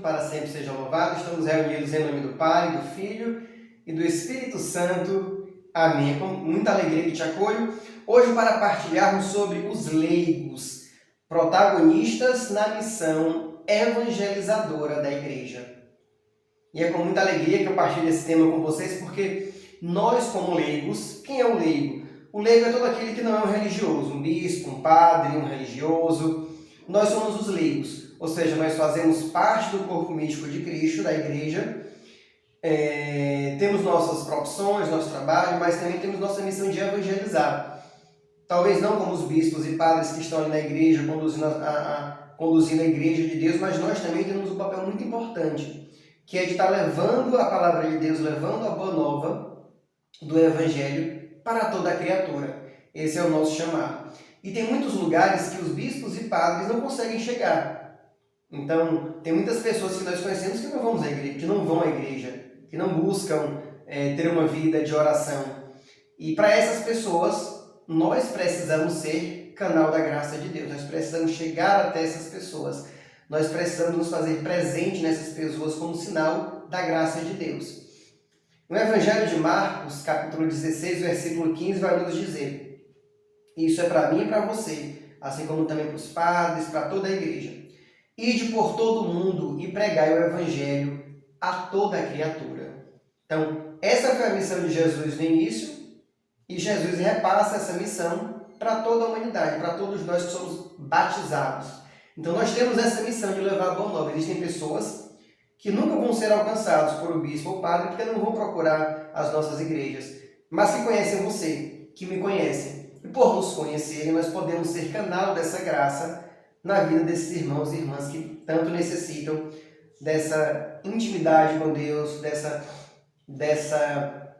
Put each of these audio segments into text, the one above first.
para sempre seja louvado. Estamos reunidos em nome do Pai, do Filho e do Espírito Santo. Amém. Com muita alegria que te acolho hoje para partilharmos sobre os leigos, protagonistas na missão evangelizadora da igreja. E é com muita alegria que eu partilho esse tema com vocês, porque nós, como leigos, quem é o leigo? O leigo é todo aquele que não é um religioso, um bispo, um padre, um religioso. Nós somos os leigos, ou seja, nós fazemos parte do corpo místico de Cristo, da igreja. Temos nossas profissões, nosso trabalho, mas também temos nossa missão de evangelizar. Talvez não como os bispos e padres que estão ali na igreja, conduzindo a igreja de Deus, mas nós também temos um papel muito importante, que é de estar levando a palavra de Deus, levando a boa nova do Evangelho para toda a criatura. Esse é o nosso chamado. E tem muitos lugares que os bispos e padres não conseguem chegar. Então, tem muitas pessoas que nós conhecemos que não vão à igreja, que não vão à igreja, que não buscam ter uma vida de oração. E para essas pessoas, nós precisamos ser canal da graça de Deus. Nós precisamos chegar até essas pessoas. Nós precisamos nos fazer presente nessas pessoas como sinal da graça de Deus. No Evangelho de Marcos, capítulo 16, versículo 15, vai nos dizer: isso é para mim e para você, assim como também para os padres, para toda a igreja. Ide por todo o mundo e pregai o Evangelho a toda a criatura. Então, essa foi a missão de Jesus no início, e Jesus repassa essa missão para toda a humanidade, para todos nós que somos batizados. Então, nós temos essa missão de levar a boa nova. Existem pessoas que nunca vão ser alcançados por um bispo ou padre, porque não vão procurar as nossas igrejas, mas que conhecem você, que me conhecem. E por nos conhecerem, nós podemos ser canal dessa graça na vida desses irmãos e irmãs que tanto necessitam dessa intimidade com Deus, dessa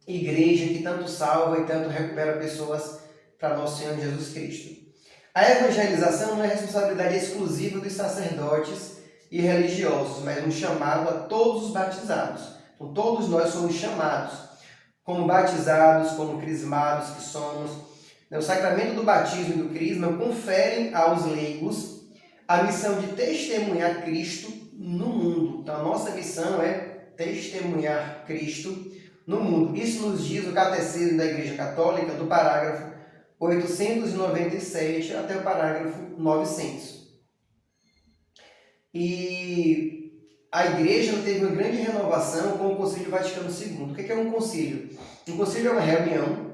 igreja que tanto salva e tanto recupera pessoas para nosso Senhor Jesus Cristo. A evangelização não é responsabilidade exclusiva dos sacerdotes e religiosos, mas um chamado a todos os batizados. Então, todos nós somos chamados, como batizados, como crismados que somos. O sacramento do batismo e do crisma conferem aos leigos a missão de testemunhar Cristo no mundo. Então, a nossa missão é testemunhar Cristo no mundo. Isso nos diz o Catecismo da Igreja Católica, do parágrafo 897 até o parágrafo 900. E a Igreja teve uma grande renovação com o Concílio Vaticano II. O que é um concílio? Um concílio é uma reunião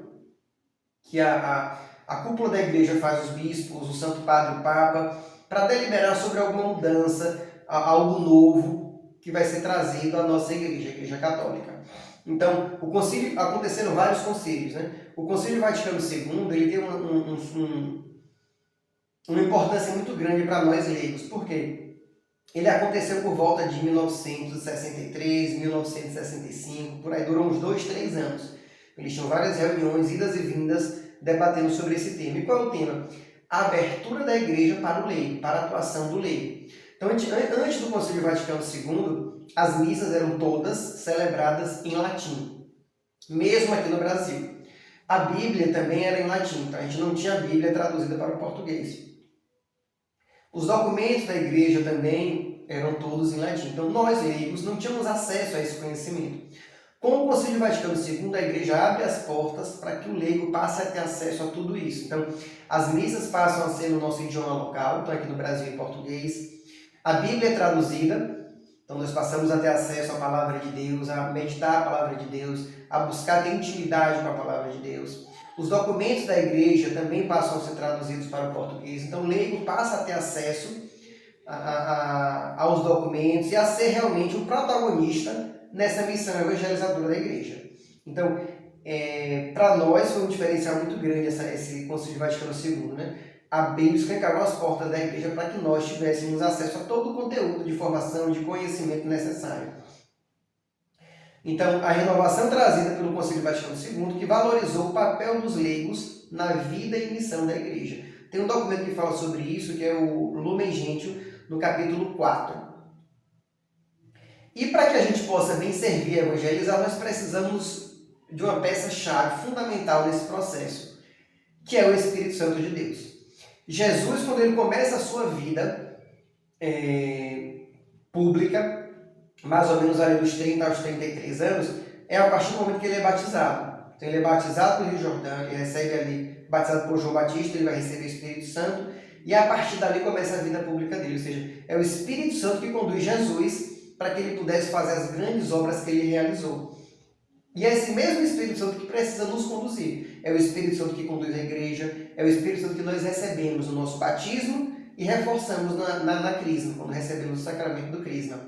que a cúpula da igreja faz, os bispos, o Santo Padre, o Papa, para deliberar sobre alguma mudança, algo novo que vai ser trazido à nossa igreja, a Igreja Católica. Então, o concílio, aconteceram vários concílios, né? O Concílio Vaticano II, ele tem uma importância muito grande para nós leigos. Por quê? Ele aconteceu por volta de 1963, 1965, por aí, durou uns 2, 3 anos. Eles tinham várias reuniões, idas e vindas, debatendo sobre esse tema. E qual é o tema? A abertura da igreja para o leigo, para a atuação do leigo. Então, antes do Concílio Vaticano II, as missas eram todas celebradas em latim, mesmo aqui no Brasil. A Bíblia também era em latim, então a gente não tinha a Bíblia traduzida para o português. Os documentos da igreja também eram todos em latim. Então, nós, leigos, não tínhamos acesso a esse conhecimento. Com o Concílio Vaticano II, a igreja abre as portas para que o leigo passe a ter acesso a tudo isso. Então, as missas passam a ser no nosso idioma local, então aqui no Brasil em português. A Bíblia é traduzida, então nós passamos a ter acesso à palavra de Deus, a meditar a palavra de Deus, a buscar ter intimidade com a palavra de Deus. Os documentos da igreja também passam a ser traduzidos para o português. Então, o leigo passa a ter acesso aos documentos e a ser realmente um protagonista nessa missão evangelizadora da igreja. Então, para nós foi um diferencial muito grande esse Concílio Vaticano II, né? Abriu, escancarou as portas da igreja para que nós tivéssemos acesso a todo o conteúdo de formação, de conhecimento necessário. Então, a renovação trazida pelo Concílio Vaticano II, que valorizou o papel dos leigos na vida e missão da igreja. Tem um documento que fala sobre isso, que é o Lumen Gentium, no capítulo 4. E para que a gente possa bem servir e evangelizar, nós precisamos de uma peça-chave fundamental nesse processo, que é o Espírito Santo de Deus. Jesus, quando ele começa a sua vida, pública, mais ou menos ali dos 30 aos 33 anos, é a partir do momento que ele é batizado. Então ele é batizado no Rio Jordão, ele recebe ali, batizado por João Batista, ele vai receber o Espírito Santo, e a partir dali começa a vida pública dele, ou seja, é o Espírito Santo que conduz Jesus para que ele pudesse fazer as grandes obras que ele realizou. E é esse mesmo Espírito Santo que precisa nos conduzir. É o Espírito Santo que conduz a igreja, é o Espírito Santo que nós recebemos no nosso batismo e reforçamos na crisma, quando recebemos o sacramento do crisma.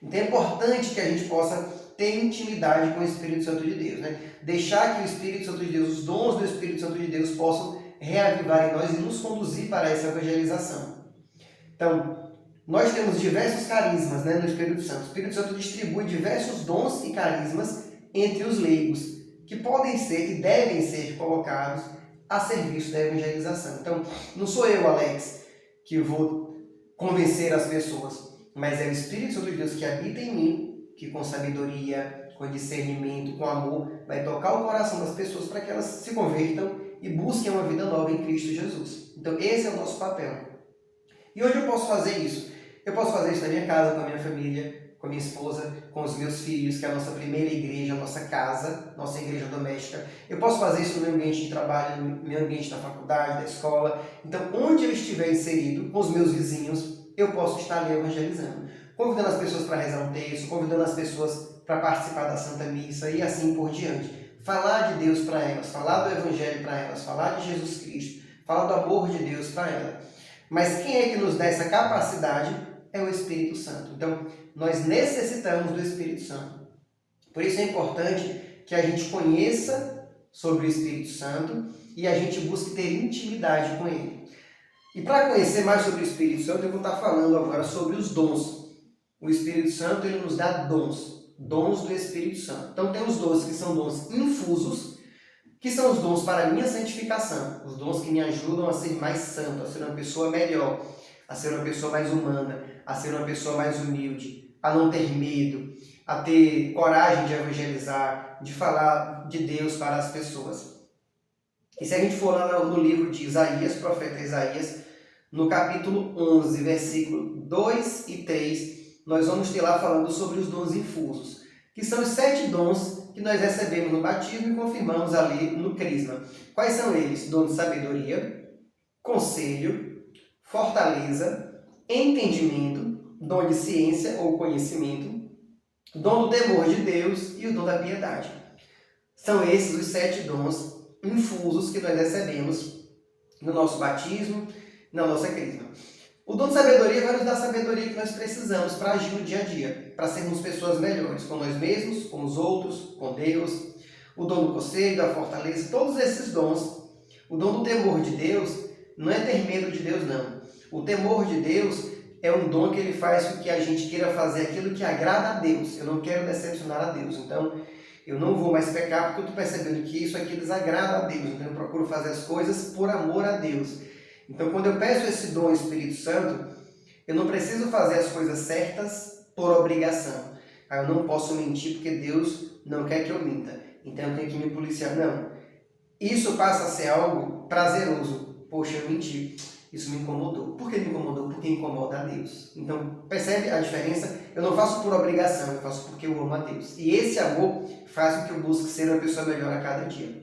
Então é importante que a gente possa ter intimidade com o Espírito Santo de Deus, né? Deixar que o Espírito Santo de Deus, os dons do Espírito Santo de Deus possam reavivar em nós e nos conduzir para essa evangelização. Então, nós temos diversos carismas, né, no Espírito Santo. O Espírito Santo distribui diversos dons e carismas entre os leigos, que podem ser e devem ser colocados a serviço da evangelização. Então, não sou eu, Alex, que vou convencer as pessoas, mas é o Espírito Santo de Deus que habita em mim, que com sabedoria, com discernimento, com amor, vai tocar o coração das pessoas para que elas se convertam e busquem uma vida nova em Cristo Jesus. Então, esse é o nosso papel. E onde eu posso fazer isso? Eu posso fazer isso na minha casa, com a minha família, com a minha esposa, com os meus filhos, que é a nossa primeira igreja, a nossa casa, nossa igreja doméstica. Eu posso fazer isso no meu ambiente de trabalho, no meu ambiente da faculdade, da escola. Então, onde eu estiver inserido, com os meus vizinhos, eu posso estar ali evangelizando. Convidando as pessoas para rezar um texto, convidando as pessoas para participar da Santa Missa e assim por diante. Falar de Deus para elas, falar do Evangelho para elas, falar de Jesus Cristo, falar do amor de Deus para elas. Mas quem é que nos dá essa capacidade? É o Espírito Santo. Então, nós necessitamos do Espírito Santo. Por isso é importante que a gente conheça sobre o Espírito Santo e a gente busque ter intimidade com ele. E para conhecer mais sobre o Espírito Santo, eu vou estar falando agora sobre os dons. O Espírito Santo, ele nos dá dons do Espírito Santo. Então, tem os dons que são dons infusos, que são os dons para a minha santificação, os dons que me ajudam a ser mais santo, a ser uma pessoa melhor, a ser uma pessoa mais humana, a ser uma pessoa mais humilde, a não ter medo, a ter coragem de evangelizar, de falar de Deus para as pessoas. E se a gente for lá no livro de Isaías, profeta Isaías, no capítulo 11, versículo 2 e 3, nós vamos ter lá falando sobre os dons infusos, que são os 7 dons que nós recebemos no batismo e confirmamos ali no crisma. Quais são eles? Dom de sabedoria, conselho, fortaleza, entendimento, dom de ciência ou conhecimento, dom do temor de Deus e o dom da piedade. São esses os 7 dons infusos que nós recebemos no nosso batismo, na nossa crisma. O dom de sabedoria vai nos dar a sabedoria que nós precisamos para agir no dia a dia, para sermos pessoas melhores, com nós mesmos, com os outros, com Deus. O dom do conselho, da fortaleza, todos esses dons. O dom do temor de Deus não é ter medo de Deus, não. O temor de Deus é um dom que ele faz com que a gente queira fazer aquilo que agrada a Deus. Eu não quero decepcionar a Deus, então eu não vou mais pecar porque eu estou percebendo que isso aqui desagrada a Deus. Então eu procuro fazer as coisas por amor a Deus. Então, quando eu peço esse dom Espírito Santo, eu não preciso fazer as coisas certas por obrigação. Eu não posso mentir porque Deus não quer que eu minta. Então, eu tenho que me policiar. Não. Isso passa a ser algo prazeroso. Poxa, eu menti. Isso me incomodou. Por que me incomodou? Porque incomoda a Deus. Então, percebe a diferença? Eu não faço por obrigação, eu faço porque eu amo a Deus. E esse amor faz com que eu busque ser uma pessoa melhor a cada dia.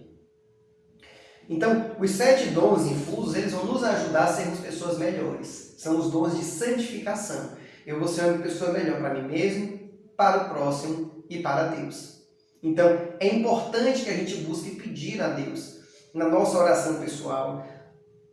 Então, os 7 dons infusos, eles vão nos ajudar a sermos pessoas melhores. São os dons de santificação. Eu vou ser uma pessoa melhor para mim mesmo, para o próximo e para Deus. Então, é importante que a gente busque pedir a Deus, na nossa oração pessoal,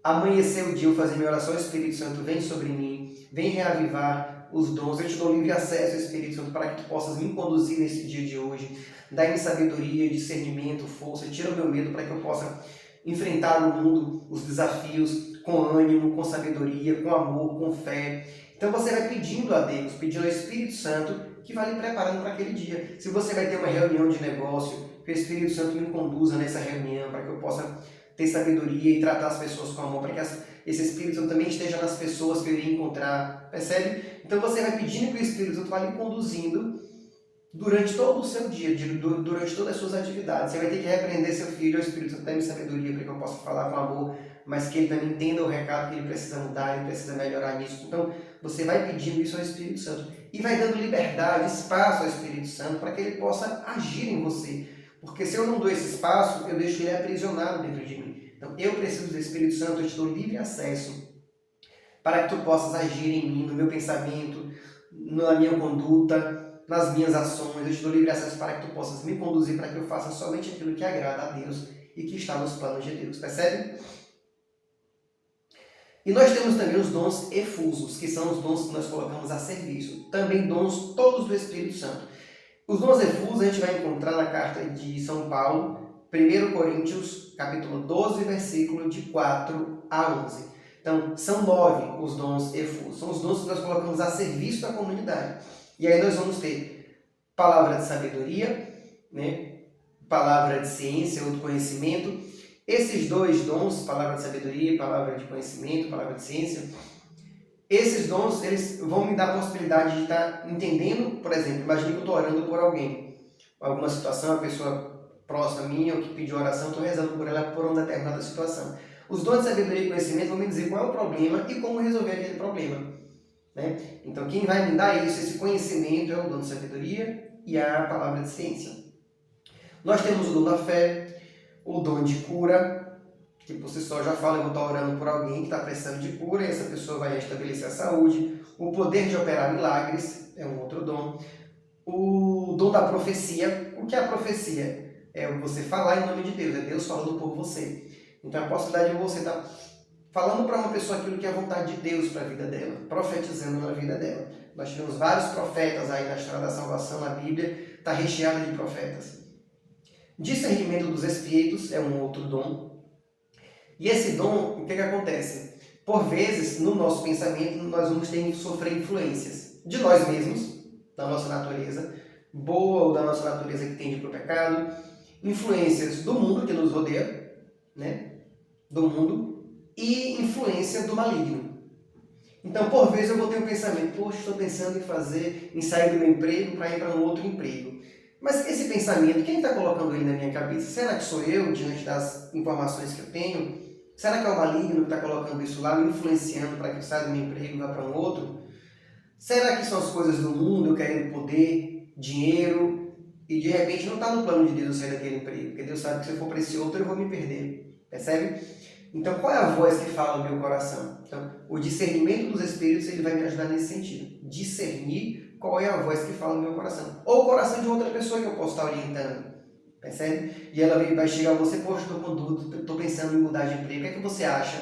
amanhecer o dia, eu fazer minha oração, Espírito Santo, vem sobre mim, vem reavivar os dons, eu te dou livre acesso ao Espírito Santo para que tu possas me conduzir nesse dia de hoje, dá-me sabedoria, discernimento, força, tira o meu medo para que eu possa enfrentar no mundo os desafios com ânimo, com sabedoria, com amor, com fé. Então você vai pedindo a Deus, pedindo ao Espírito Santo que vai lhe preparando para aquele dia. Se você vai ter uma reunião de negócio, que o Espírito Santo me conduza nessa reunião para que eu possa ter sabedoria e tratar as pessoas com amor, para que esse Espírito Santo também esteja nas pessoas que eu iria encontrar. Percebe? Então você vai pedindo que o Espírito Santo vá lhe conduzindo durante todo o seu dia, durante todas as suas atividades. Você vai ter que repreender seu filho, o Espírito Santo dá-me sabedoria para que eu possa falar com amor, mas que ele também entenda o recado que ele precisa mudar, ele precisa melhorar nisso. Então, você vai pedindo isso ao Espírito Santo e vai dando liberdade, espaço ao Espírito Santo para que ele possa agir em você. Porque se eu não dou esse espaço, eu deixo ele aprisionado dentro de mim. Então, eu preciso do Espírito Santo, eu te dou livre acesso para que tu possas agir em mim, no meu pensamento, na minha conduta, nas minhas ações. Eu te dou livre acesso para que tu possas me conduzir, para que eu faça somente aquilo que agrada a Deus e que está nos planos de Deus. Percebe? E nós temos também os dons efusos, que são os dons que nós colocamos a serviço. Também dons todos do Espírito Santo. Os dons efusos a gente vai encontrar na carta de São Paulo, 1 Coríntios, capítulo 12, versículo de 4 a 11. Então, são 9 os dons efusos. São os dons que nós colocamos a serviço da comunidade. E aí nós vamos ter palavra de sabedoria, né? Palavra de ciência ou de conhecimento. Esses dois dons, palavra de sabedoria, palavra de conhecimento, palavra de ciência, esses dons eles vão me dar a possibilidade de estar entendendo, por exemplo, imagine que eu estou orando por alguém, alguma situação, a pessoa próxima a mim, ou que pediu oração, estou rezando por ela por uma determinada situação. Os dons de sabedoria e conhecimento vão me dizer qual é o problema e como resolver aquele problema, né? Então, quem vai me dar isso, esse conhecimento, é o dom de sabedoria e a palavra de ciência. Nós temos o dom da fé, o dom de cura, que por si só já fala, eu vou estar orando por alguém que está precisando de cura e essa pessoa vai restabelecer a saúde. O poder de operar milagres é um outro dom. O dom da profecia. O que é a profecia? É você falar em nome de Deus, é Deus falando por você. Então a possibilidade de você estar falando para uma pessoa aquilo que é a vontade de Deus para a vida dela, profetizando na vida dela. Nós tivemos vários profetas aí na história da salvação, na Bíblia, está recheada de profetas. Discernimento dos espíritos é um outro dom. E esse dom, o que acontece? Por vezes, no nosso pensamento, nós vamos ter que sofrer influências de nós mesmos, da nossa natureza, boa ou da nossa natureza que tende para o pecado, influências do mundo que nos rodeia, né? Do mundo, e influência do maligno. Então, por vezes, eu vou ter um pensamento, poxa, estou pensando em sair do meu emprego para ir para um outro emprego. Mas esse pensamento, quem está colocando ele na minha cabeça? Será que sou eu, diante das informações que eu tenho? Será que é o maligno que está colocando isso lá, me influenciando para que eu saia do meu emprego e vá para um outro? Será que são as coisas do mundo, eu querendo poder, dinheiro, e de repente não está no plano de Deus eu sair daquele emprego? Porque Deus sabe que se eu for para esse outro, eu vou me perder. Percebe? Então, qual é a voz que fala no meu coração? Então, o discernimento dos espíritos ele vai me ajudar nesse sentido. Discernir qual é a voz que fala no meu coração. Ou o coração de outra pessoa que eu posso estar orientando. Percebe? E ela vai chegar a você, poxa, estou com dúvida, estou pensando em mudar de emprego, o que é que você acha?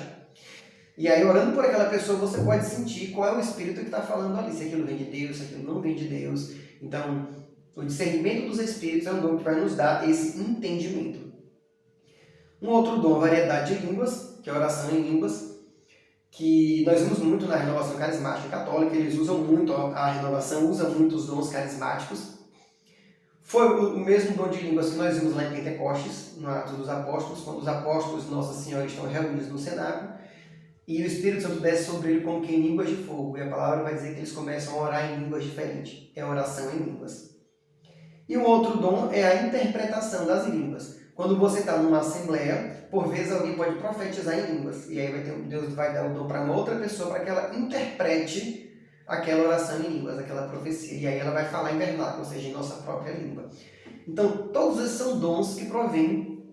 E aí, orando por aquela pessoa, você pode sentir qual é o espírito que está falando ali. Se aquilo vem de Deus, se aquilo não vem de Deus. Então, o discernimento dos espíritos é um dom que vai nos dar esse entendimento. Um outro dom, variedade de línguas, que é a oração em línguas, que nós vimos muito na renovação carismática católica, eles usam muito, a renovação usa muito os dons carismáticos. Foi o mesmo dom de línguas que nós vimos lá em Pentecostes, no Atos dos Apóstolos, quando os apóstolos Nossa Senhora estão reunidos no cenáculo, e o Espírito Santo desce sobre ele como que em línguas de fogo, e a palavra vai dizer que eles começam a orar em línguas diferentes, é a oração em línguas. E o outro dom é a interpretação das línguas. Quando você está numa assembleia, por vezes alguém pode profetizar em línguas. E aí Deus vai dar o dom para uma outra pessoa para que ela interprete aquela oração em línguas, aquela profecia. E aí ela vai falar em vernáculo, ou seja, em nossa própria língua. Então, todos esses são dons que provêm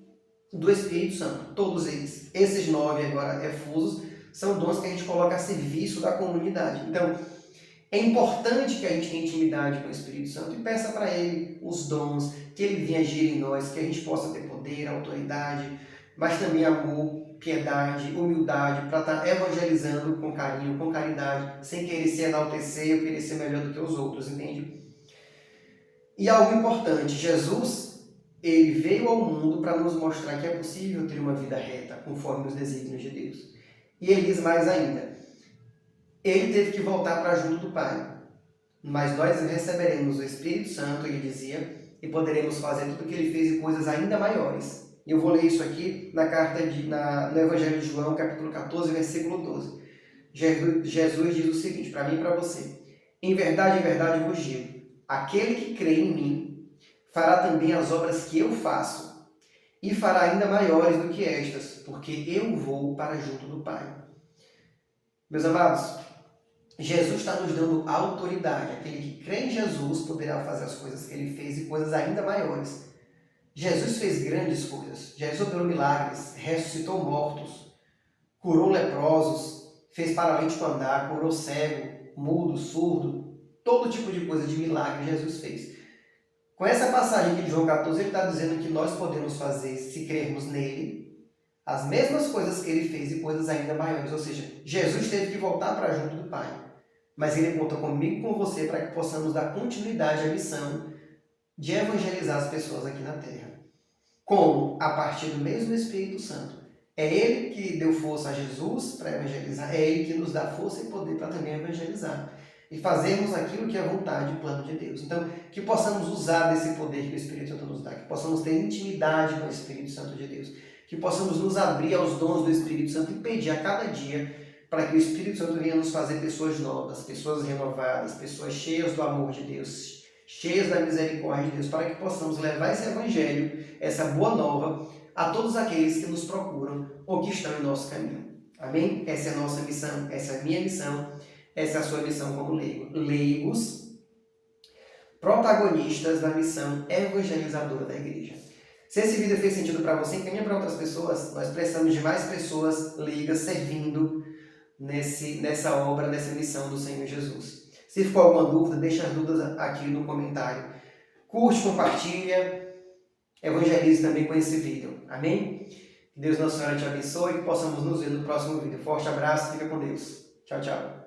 do Espírito Santo. Todos eles. Esses 9 agora efusos são dons que a gente coloca a serviço da comunidade. Então, é importante que a gente tenha intimidade com o Espírito Santo e peça para Ele os dons, que Ele venha agir em nós, que a gente possa ter poder, autoridade, mas também amor, piedade, humildade, para estar evangelizando com carinho, com caridade, sem querer se enaltecer ou querer ser melhor do que os outros, entende? E algo importante, Jesus, Ele veio ao mundo para nos mostrar que é possível ter uma vida reta, conforme os desígnios de Deus. E Ele diz mais ainda, Ele teve que voltar para junto do Pai, mas nós receberemos o Espírito Santo, ele dizia, e poderemos fazer tudo o que ele fez e coisas ainda maiores. Eu vou ler isso aqui no Evangelho de João, capítulo 14, versículo 12. Jesus diz o seguinte, para mim e para você. Em verdade vos digo, aquele que crê em mim fará também as obras que eu faço, e fará ainda maiores do que estas, porque eu vou para junto do Pai. Meus amados, Jesus está nos dando autoridade. Aquele que crê em Jesus poderá fazer as coisas que ele fez e coisas ainda maiores. Jesus fez grandes coisas. Jesus operou milagres, ressuscitou mortos, curou leprosos, fez paralítico andar, curou cego, mudo, surdo, todo tipo de coisa de milagre Jesus fez. Com essa passagem aqui de João 14, ele está dizendo que nós podemos fazer, se crermos nele, as mesmas coisas que ele fez e coisas ainda maiores. Ou seja, Jesus teve que voltar para junto do Pai. Mas ele conta comigo e com você para que possamos dar continuidade à missão de evangelizar as pessoas aqui na Terra. Como? A partir do mesmo Espírito Santo. É ele que deu força a Jesus para evangelizar, é ele que nos dá força e poder para também evangelizar. E fazermos aquilo que é a vontade e o plano de Deus. Então, que possamos usar desse poder que o Espírito Santo nos dá, que possamos ter intimidade com o Espírito Santo de Deus, que possamos nos abrir aos dons do Espírito Santo e pedir a cada dia para que o Espírito Santo venha nos fazer pessoas novas, pessoas renovadas, pessoas cheias do amor de Deus, cheias da misericórdia de Deus, para que possamos levar esse evangelho, essa boa nova, a todos aqueles que nos procuram ou que estão em nosso caminho. Amém? Essa é a nossa missão, essa é a minha missão, essa é a sua missão como leigo. Leigos, protagonistas da missão evangelizadora da igreja. Se esse vídeo fez sentido para você, encaminha para outras pessoas. Nós precisamos de mais pessoas leigas servindo nessa obra, nessa missão do Senhor Jesus. Se ficou alguma dúvida, deixa as dúvidas aqui no comentário. Curte, compartilha, evangelize também com esse vídeo. Amém? Que Deus Nosso Senhor te abençoe e que possamos nos ver no próximo vídeo. Forte abraço, fica com Deus. Tchau, tchau.